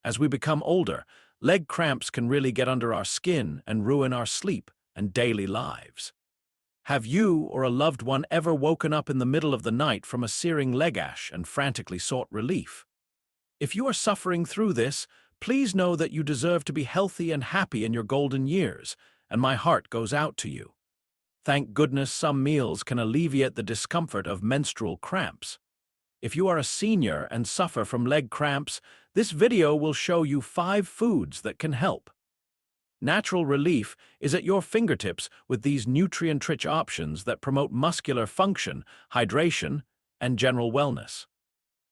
As we become older, leg cramps can really get under our skin and ruin our sleep and daily lives. Have you or a loved one ever woken up in the middle of the night from a searing legache and frantically sought relief? If you are suffering through this, please know that you deserve to be healthy and happy in your golden years, and my heart goes out to you. Thank goodness some meals can alleviate the discomfort of menstrual cramps. If you are a senior and suffer from leg cramps, this video will show you 5 foods that can help. Natural relief is at your fingertips with these nutrient-rich options that promote muscular function, hydration, and general wellness.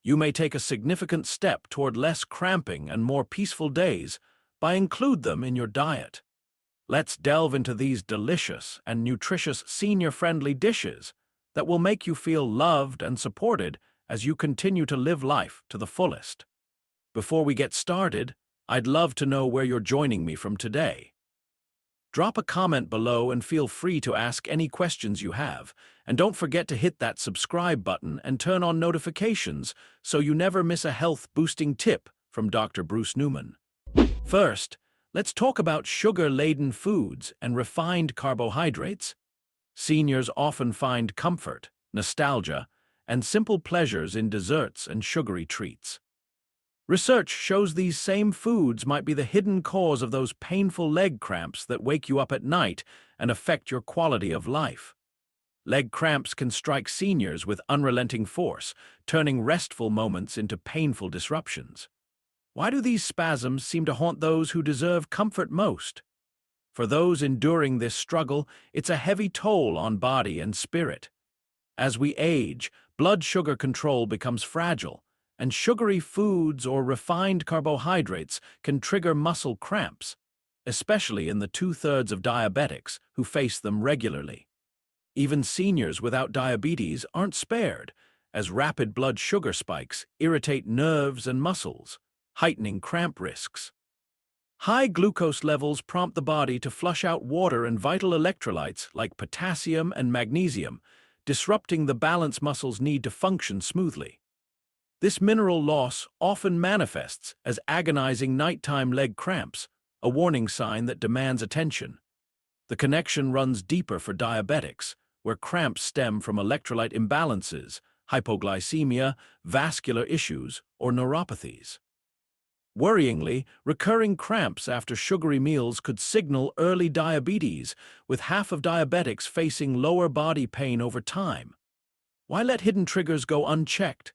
You may take a significant step toward less cramping and more peaceful days by include them in your diet. Let's delve into these delicious and nutritious senior-friendly dishes that will make you feel loved and supported as you continue to live life to the fullest. Before we get started, I'd love to know where you're joining me from today. Drop a comment below and feel free to ask any questions you have, and don't forget to hit that subscribe button and turn on notifications so you never miss a health-boosting tip from Dr. Bruce Newman. First, let's talk about sugar-laden foods and refined carbohydrates. Seniors often find comfort, nostalgia, and simple pleasures in desserts and sugary treats. Research shows these same foods might be the hidden cause of those painful leg cramps that wake you up at night and affect your quality of life. Leg cramps can strike seniors with unrelenting force, turning restful moments into painful disruptions. Why do these spasms seem to haunt those who deserve comfort most? For those enduring this struggle, it's a heavy toll on body and spirit. As we age, blood sugar control becomes fragile, and sugary foods or refined carbohydrates can trigger muscle cramps, especially in the 2/3 of diabetics who face them regularly. Even seniors without diabetes aren't spared, as rapid blood sugar spikes irritate nerves and muscles, heightening cramp risks. High glucose levels prompt the body to flush out water and vital electrolytes like potassium and magnesium, disrupting the balance muscles need to function smoothly. This mineral loss often manifests as agonizing nighttime leg cramps, a warning sign that demands attention. The connection runs deeper for diabetics, where cramps stem from electrolyte imbalances, hypoglycemia, vascular issues, or neuropathies. Worryingly, recurring cramps after sugary meals could signal early diabetes, with half of diabetics facing lower body pain over time. Why let hidden triggers go unchecked?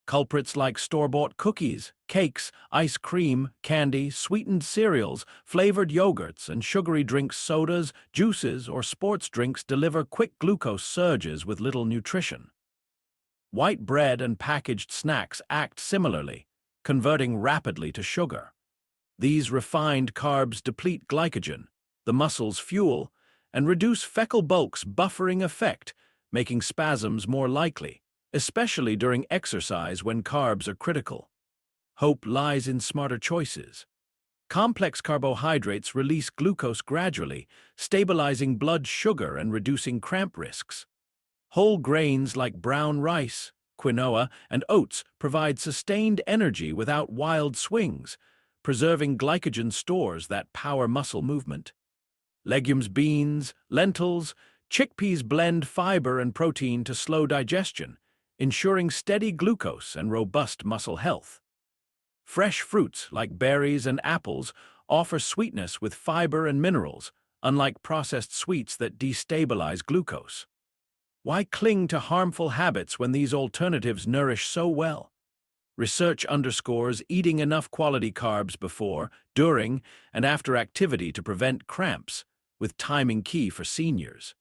Culprits like store-bought cookies, cakes, ice cream, candy, sweetened cereals, flavored yogurts, and sugary drinks, sodas, juices, or sports drinks deliver quick glucose surges with little nutrition. White bread and packaged snacks act similarly, converting rapidly to sugar. These refined carbs deplete glycogen, the muscle's fuel, and reduce fecal bulk's buffering effect, making spasms more likely, especially during exercise when carbs are critical. Hope lies in smarter choices. Complex carbohydrates release glucose gradually, stabilizing blood sugar and reducing cramp risks. Whole grains like brown rice, quinoa, and oats provide sustained energy without wild swings, preserving glycogen stores that power muscle movement. Legumes, beans, lentils, chickpeas blend fiber and protein to slow digestion, ensuring steady glucose and robust muscle health. Fresh fruits like berries and apples offer sweetness with fiber and minerals, unlike processed sweets that destabilize glucose. Why cling to harmful habits when these alternatives nourish so well? Research underscores eating enough quality carbs before, during, and after activity to prevent cramps, with timing key for seniors.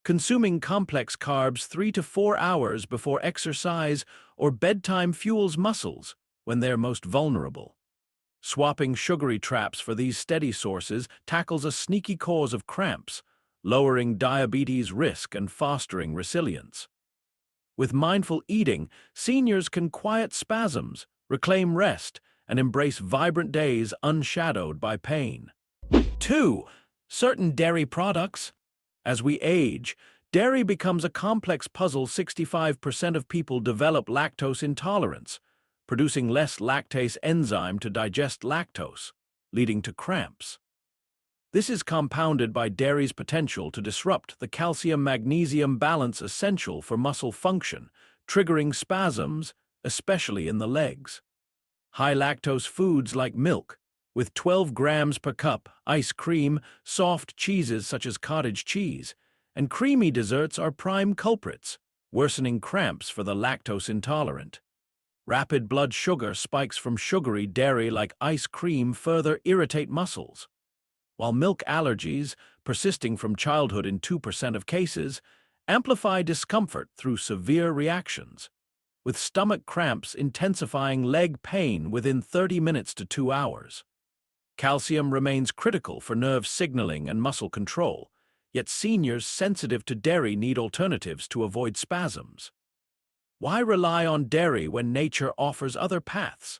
Consuming complex carbs 3 to 4 hours before exercise or bedtime fuels muscles when they're most vulnerable. Swapping sugary traps for these steady sources tackles a sneaky cause of cramps, lowering diabetes risk and fostering resilience. With mindful eating, seniors can quiet spasms, reclaim rest, and embrace vibrant days unshadowed by pain. 2. Certain dairy products. As we age, dairy becomes a complex puzzle. 65% of people develop lactose intolerance, producing less lactase enzyme to digest lactose, leading to cramps. This is compounded by dairy's potential to disrupt the calcium-magnesium balance essential for muscle function, triggering spasms, especially in the legs. High lactose foods like milk, with 12 grams per cup, ice cream, soft cheeses such as cottage cheese, and creamy desserts are prime culprits, worsening cramps for the lactose intolerant. Rapid blood sugar spikes from sugary dairy like ice cream further irritate muscles, while milk allergies, persisting from childhood in 2% of cases, amplify discomfort through severe reactions, with stomach cramps intensifying leg pain within 30 minutes to 2 hours. Calcium remains critical for nerve signaling and muscle control, yet seniors sensitive to dairy need alternatives to avoid spasms. Why rely on dairy when nature offers other paths?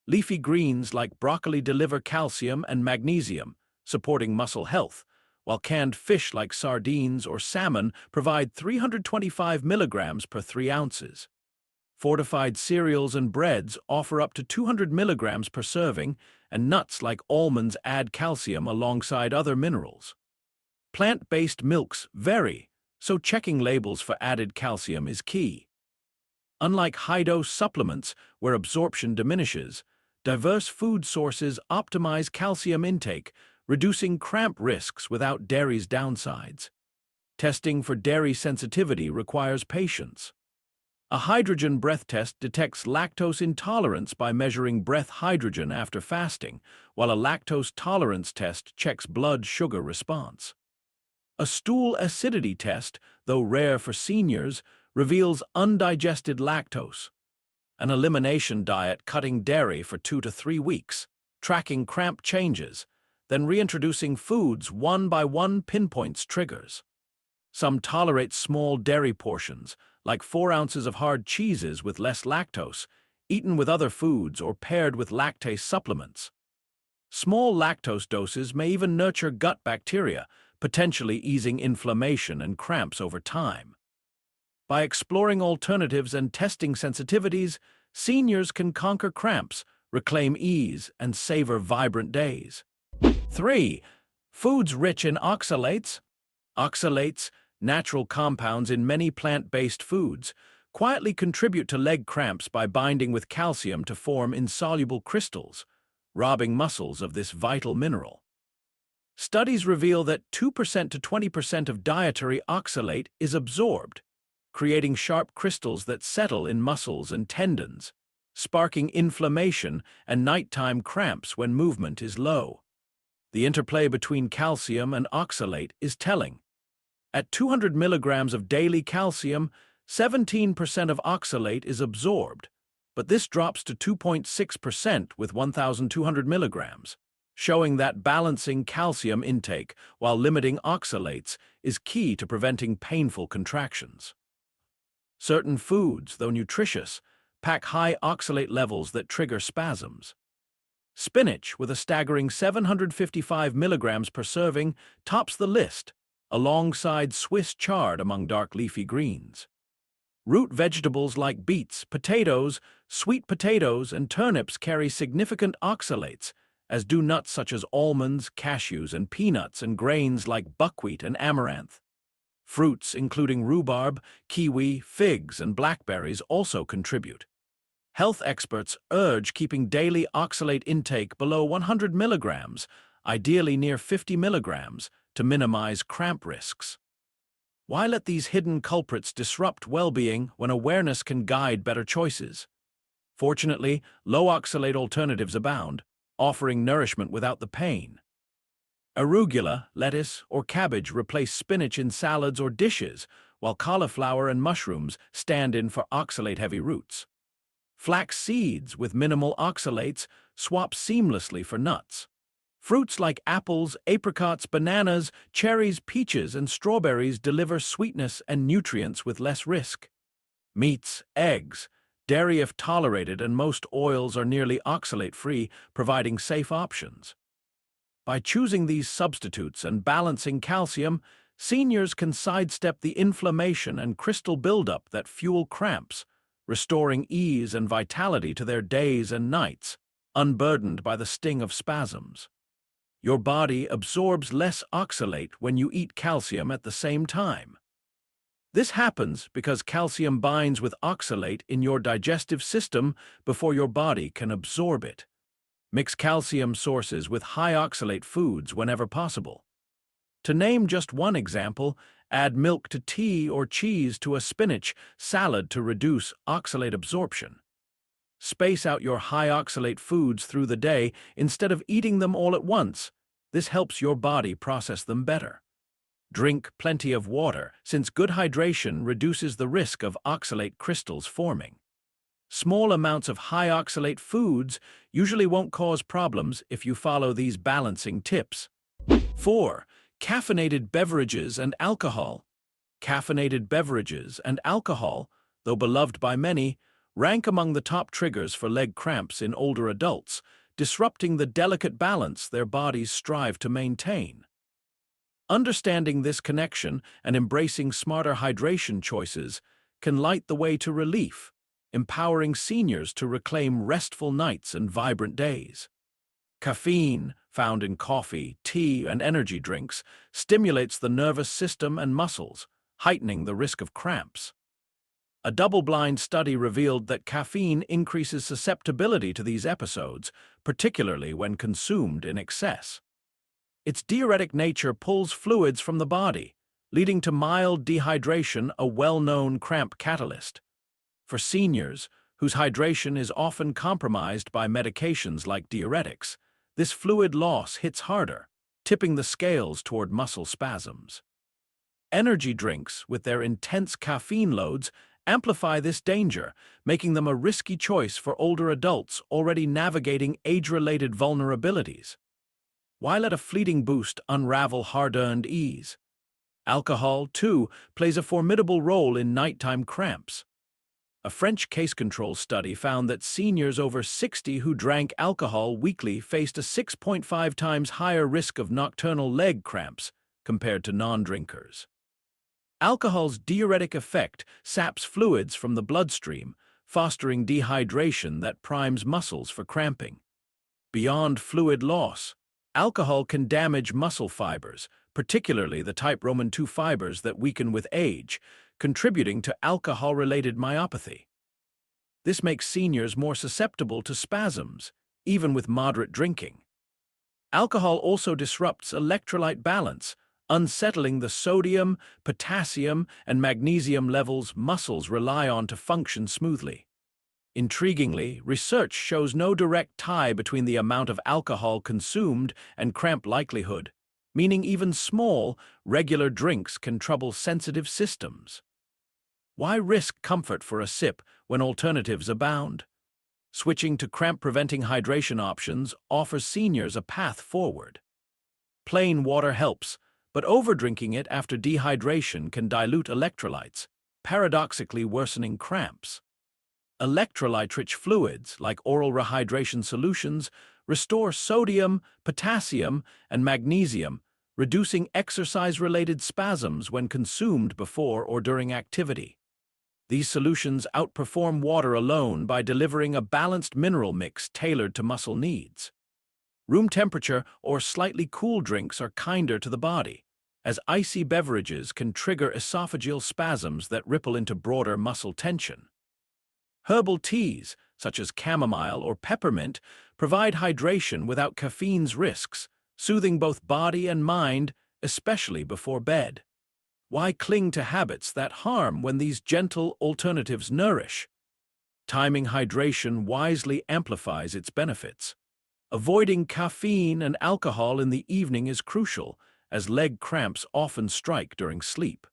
Leafy greens like broccoli deliver calcium and magnesium, supporting muscle health, while canned fish like sardines or salmon provide 325 milligrams per 3 ounces. Fortified cereals and breads offer up to 200 milligrams per serving, and nuts like almonds add calcium alongside other minerals. Plant-based milks vary, so checking labels for added calcium is key. Unlike high-dose supplements, where absorption diminishes, diverse food sources optimize calcium intake, reducing cramp risks without dairy's downsides. Testing for dairy sensitivity requires patience. A hydrogen breath test detects lactose intolerance by measuring breath hydrogen after fasting, while a lactose tolerance test checks blood sugar response. A stool acidity test, though rare for seniors, reveals undigested lactose. An elimination diet cutting dairy for 2 to 3 weeks, tracking cramp changes, then reintroducing foods one by one pinpoints triggers. Some tolerate small dairy portions, like 4 ounces of hard cheeses with less lactose, eaten with other foods or paired with lactase supplements. Small lactose doses may even nurture gut bacteria, potentially easing inflammation and cramps over time. By exploring alternatives and testing sensitivities, seniors can conquer cramps, reclaim ease, and savor vibrant days. 3. Foods rich in oxalates. Oxalates, natural compounds in many plant-based foods, quietly contribute to leg cramps by binding with calcium to form insoluble crystals, robbing muscles of this vital mineral. Studies reveal that 2% to 20% of dietary oxalate is absorbed, creating sharp crystals that settle in muscles and tendons, sparking inflammation and nighttime cramps when movement is low. The interplay between calcium and oxalate is telling. At 200 milligrams of daily calcium, 17% of oxalate is absorbed, but this drops to 2.6% with 1,200 milligrams, showing that balancing calcium intake while limiting oxalates is key to preventing painful contractions. Certain foods, though nutritious, pack high oxalate levels that trigger spasms. Spinach, with a staggering 755 milligrams per serving, tops the list, alongside Swiss chard among dark leafy greens. Root vegetables like beets, potatoes, sweet potatoes, and turnips carry significant oxalates, as do nuts such as almonds, cashews, and peanuts, and grains like buckwheat and amaranth. Fruits, including rhubarb, kiwi, figs, and blackberries, also contribute. Health experts urge keeping daily oxalate intake below 100 milligrams, ideally near 50 milligrams, to minimize cramp risks. Why let these hidden culprits disrupt well-being when awareness can guide better choices? Fortunately, low oxalate alternatives abound, offering nourishment without the pain. Arugula, lettuce, or cabbage replace spinach in salads or dishes, while cauliflower and mushrooms stand in for oxalate-heavy roots. Flax seeds with minimal oxalates swap seamlessly for nuts. Fruits like apples, apricots, bananas, cherries, peaches, and strawberries deliver sweetness and nutrients with less risk. Meats, eggs, dairy if tolerated, and most oils are nearly oxalate-free, providing safe options. By choosing these substitutes and balancing calcium, seniors can sidestep the inflammation and crystal buildup that fuel cramps, restoring ease and vitality to their days and nights, unburdened by the sting of spasms. Your body absorbs less oxalate when you eat calcium at the same time. This happens because calcium binds with oxalate in your digestive system before your body can absorb it. Mix calcium sources with high oxalate foods whenever possible. To name just one example, add milk to tea or cheese to a spinach salad to reduce oxalate absorption. Space out your high oxalate foods through the day instead of eating them all at once. This helps your body process them better. Drink plenty of water, since good hydration reduces the risk of oxalate crystals forming. Small amounts of high oxalate foods usually won't cause problems if you follow these balancing tips. 4. Caffeinated beverages and alcohol. Caffeinated beverages and alcohol, though beloved by many, rank among the top triggers for leg cramps in older adults, disrupting the delicate balance their bodies strive to maintain. Understanding this connection and embracing smarter hydration choices can light the way to relief, empowering seniors to reclaim restful nights and vibrant days. Caffeine, found in coffee, tea, and energy drinks, stimulates the nervous system and muscles, heightening the risk of cramps. A double-blind study revealed that caffeine increases susceptibility to these episodes, particularly when consumed in excess. Its diuretic nature pulls fluids from the body, leading to mild dehydration, a well-known cramp catalyst. For seniors, whose hydration is often compromised by medications like diuretics, this fluid loss hits harder, tipping the scales toward muscle spasms. Energy drinks, with their intense caffeine loads, amplify this danger, making them a risky choice for older adults already navigating age-related vulnerabilities. Why let a fleeting boost unravel hard-earned ease? Alcohol, too, plays a formidable role in nighttime cramps. A French case control study found that seniors over 60 who drank alcohol weekly faced a 6.5 times higher risk of nocturnal leg cramps compared to non-drinkers. Alcohol's diuretic effect saps fluids from the bloodstream, fostering dehydration that primes muscles for cramping. Beyond fluid loss, alcohol can damage muscle fibers, particularly the type Roman II fibers that weaken with age, contributing to alcohol-related myopathy. This makes seniors more susceptible to spasms, even with moderate drinking. Alcohol also disrupts electrolyte balance, unsettling the sodium, potassium, and magnesium levels muscles rely on to function smoothly. Intriguingly, research shows no direct tie between the amount of alcohol consumed and cramp likelihood, meaning even small, regular drinks can trouble sensitive systems. Why risk comfort for a sip when alternatives abound? Switching to cramp-preventing hydration options offers seniors a path forward. Plain water helps, but overdrinking it after dehydration can dilute electrolytes, paradoxically worsening cramps. Electrolyte-rich fluids, like oral rehydration solutions, restore sodium, potassium, and magnesium, reducing exercise-related spasms when consumed before or during activity. These solutions outperform water alone by delivering a balanced mineral mix tailored to muscle needs. Room temperature or slightly cool drinks are kinder to the body, as icy beverages can trigger esophageal spasms that ripple into broader muscle tension. Herbal teas, such as chamomile or peppermint, provide hydration without caffeine's risks, soothing both body and mind, especially before bed. Why cling to habits that harm when these gentle alternatives nourish? Timing hydration wisely amplifies its benefits. Avoiding caffeine and alcohol in the evening is crucial, as leg cramps often strike during sleep.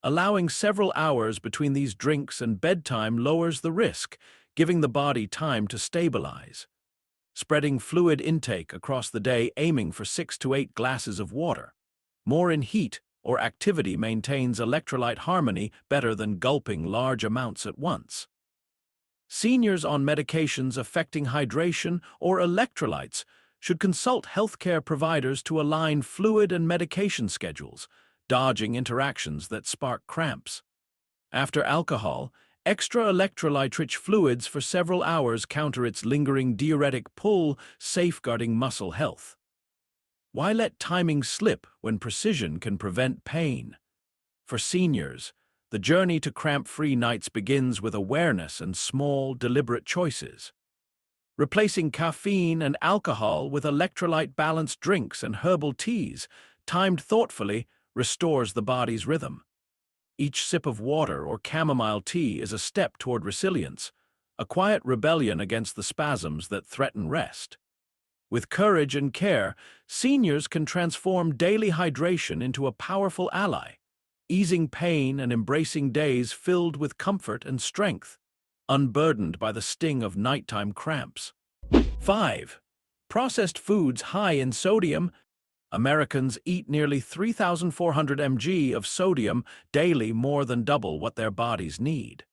Allowing several hours between these drinks and bedtime lowers the risk, giving the body time to stabilize. Spreading fluid intake across the day, aiming for 6 to 8 glasses of water. More in heat or activity maintains electrolyte harmony better than gulping large amounts at once. Seniors on medications affecting hydration or electrolytes should consult healthcare providers to align fluid and medication schedules, dodging interactions that spark cramps. After alcohol, Extra electrolyte-rich fluids for several hours counter its lingering diuretic pull, safeguarding muscle health. Why let timing slip when precision can prevent pain? For seniors, the journey to cramp-free nights begins with awareness and small, deliberate choices. Replacing caffeine and alcohol with electrolyte-balanced drinks and herbal teas, timed thoughtfully, restores the body's rhythm. Each sip of water or chamomile tea is a step toward resilience, a quiet rebellion against the spasms that threaten rest. With courage and care, seniors can transform daily hydration into a powerful ally, easing pain and embracing days filled with comfort and strength, unburdened by the sting of nighttime cramps. 5. Processed foods high in sodium. Americans eat nearly 3,400 mg of sodium daily, more than double what their bodies need.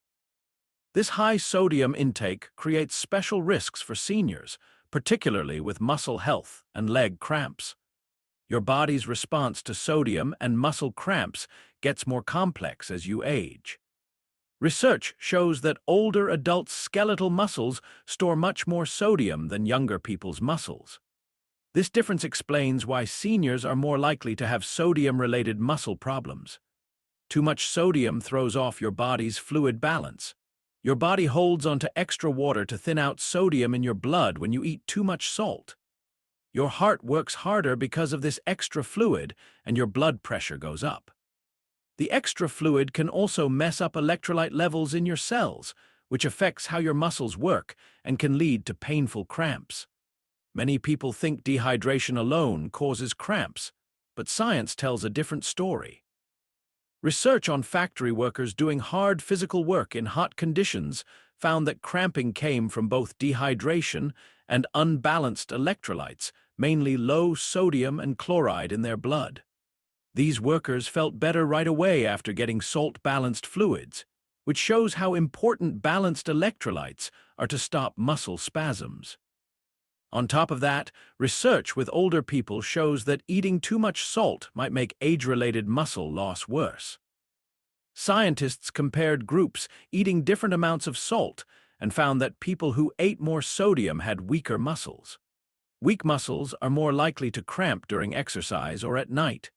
This high sodium intake creates special risks for seniors, particularly with muscle health and leg cramps. Your body's response to sodium and muscle cramps gets more complex as you age. Research shows that older adults' skeletal muscles store much more sodium than younger people's muscles. This difference explains why seniors are more likely to have sodium-related muscle problems. Too much sodium throws off your body's fluid balance. Your body holds onto extra water to thin out sodium in your blood when you eat too much salt. Your heart works harder because of this extra fluid, and your blood pressure goes up. The extra fluid can also mess up electrolyte levels in your cells, which affects how your muscles work and can lead to painful cramps. Many people think dehydration alone causes cramps, but science tells a different story. Research on factory workers doing hard physical work in hot conditions found that cramping came from both dehydration and unbalanced electrolytes, mainly low sodium and chloride in their blood. These workers felt better right away after getting salt-balanced fluids, which shows how important balanced electrolytes are to stop muscle spasms. On top of that, research with older people shows that eating too much salt might make age-related muscle loss worse. Scientists compared groups eating different amounts of salt and found that people who ate more sodium had weaker muscles. Weak muscles are more likely to cramp during exercise or at night.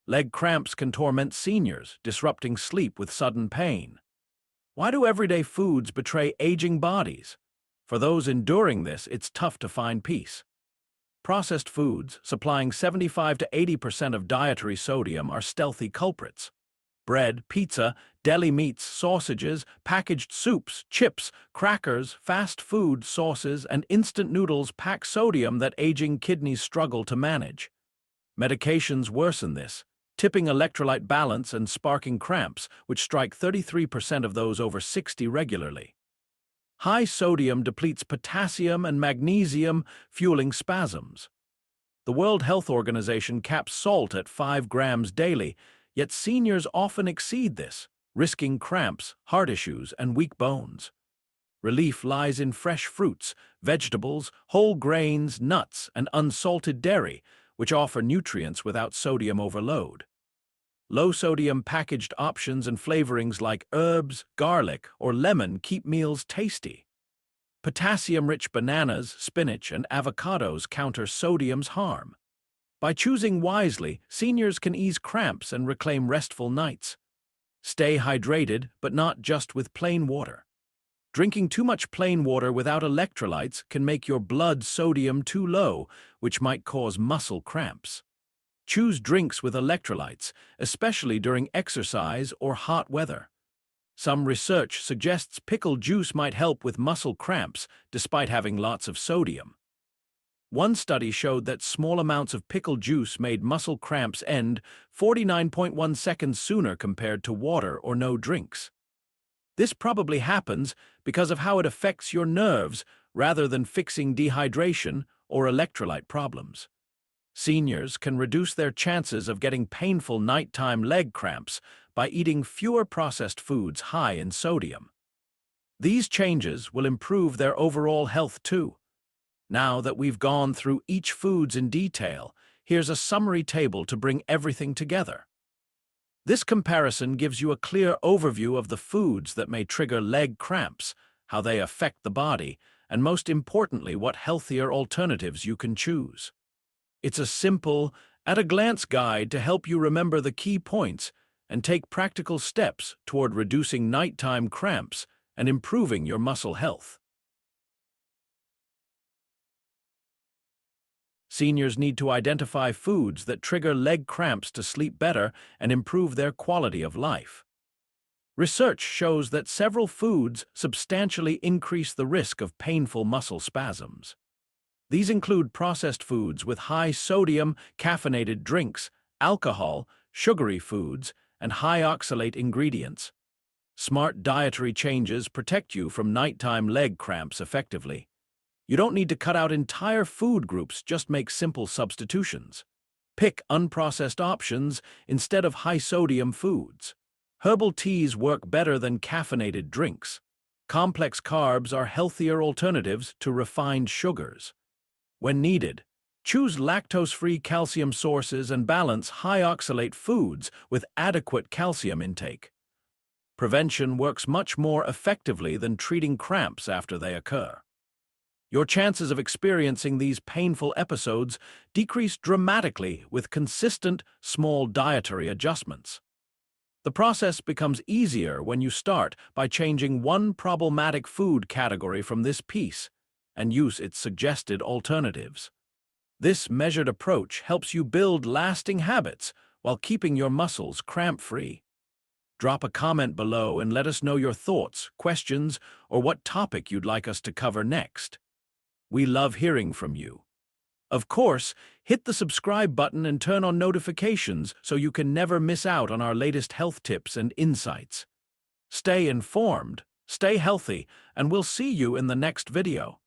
Leg cramps can torment seniors, disrupting sleep with sudden pain. Why do everyday foods betray aging bodies? For those enduring this, it's tough to find peace. Processed foods, supplying 75 to 80% of dietary sodium, are stealthy culprits. Bread, pizza, deli meats, sausages, packaged soups, chips, crackers, fast food, sauces, and instant noodles pack sodium that aging kidneys struggle to manage. Medications worsen this, tipping electrolyte balance and sparking cramps, which strike 33% of those over 60 regularly. High sodium depletes potassium and magnesium, fueling spasms. The World Health Organization caps salt at 5 grams daily, yet seniors often exceed this, risking cramps, heart issues, and weak bones. Relief lies in fresh fruits, vegetables, whole grains, nuts, and unsalted dairy, which offer nutrients without sodium overload. Low-sodium packaged options and flavorings like herbs, garlic, or lemon keep meals tasty. Potassium-rich bananas, spinach, and avocados counter sodium's harm. By choosing wisely, seniors can ease cramps and reclaim restful nights. Stay hydrated, but not just with plain water. Drinking too much plain water without electrolytes can make your blood sodium too low, which might cause muscle cramps. Choose drinks with electrolytes, especially during exercise or hot weather. Some research suggests pickle juice might help with muscle cramps despite having lots of sodium. One study showed that small amounts of pickle juice made muscle cramps end 49.1 seconds sooner compared to water or no drinks. This probably happens because of how it affects your nerves rather than fixing dehydration or electrolyte problems. Seniors can reduce their chances of getting painful nighttime leg cramps by eating fewer processed foods high in sodium. These changes will improve their overall health too. Now that we've gone through each foods in detail, here's a summary table to bring everything together. This comparison gives you a clear overview of the foods that may trigger leg cramps, how they affect the body, and most importantly, what healthier alternatives you can choose. It's a simple, at-a-glance guide to help you remember the key points and take practical steps toward reducing nighttime cramps and improving your muscle health. Seniors need to identify foods that trigger leg cramps to sleep better and improve their quality of life. Research shows that several foods substantially increase the risk of painful muscle spasms. These include processed foods with high sodium, caffeinated drinks, alcohol, sugary foods, and high oxalate ingredients. Smart dietary changes protect you from nighttime leg cramps effectively. You don't need to cut out entire food groups, just make simple substitutions. Pick unprocessed options instead of high-sodium foods. Herbal teas work better than caffeinated drinks. Complex carbs are healthier alternatives to refined sugars. When needed, choose lactose-free calcium sources and balance high oxalate foods with adequate calcium intake. Prevention works much more effectively than treating cramps after they occur. Your chances of experiencing these painful episodes decrease dramatically with consistent, small dietary adjustments. The process becomes easier when you start by changing one problematic food category from this piece and use its suggested alternatives. This measured approach helps you build lasting habits while keeping your muscles cramp-free. Drop a comment below and let us know your thoughts, questions, or what topic you'd like us to cover next. We love hearing from you. Of course, hit the subscribe button and turn on notifications so you can never miss out on our latest health tips and insights. Stay informed, stay healthy, and we'll see you in the next video.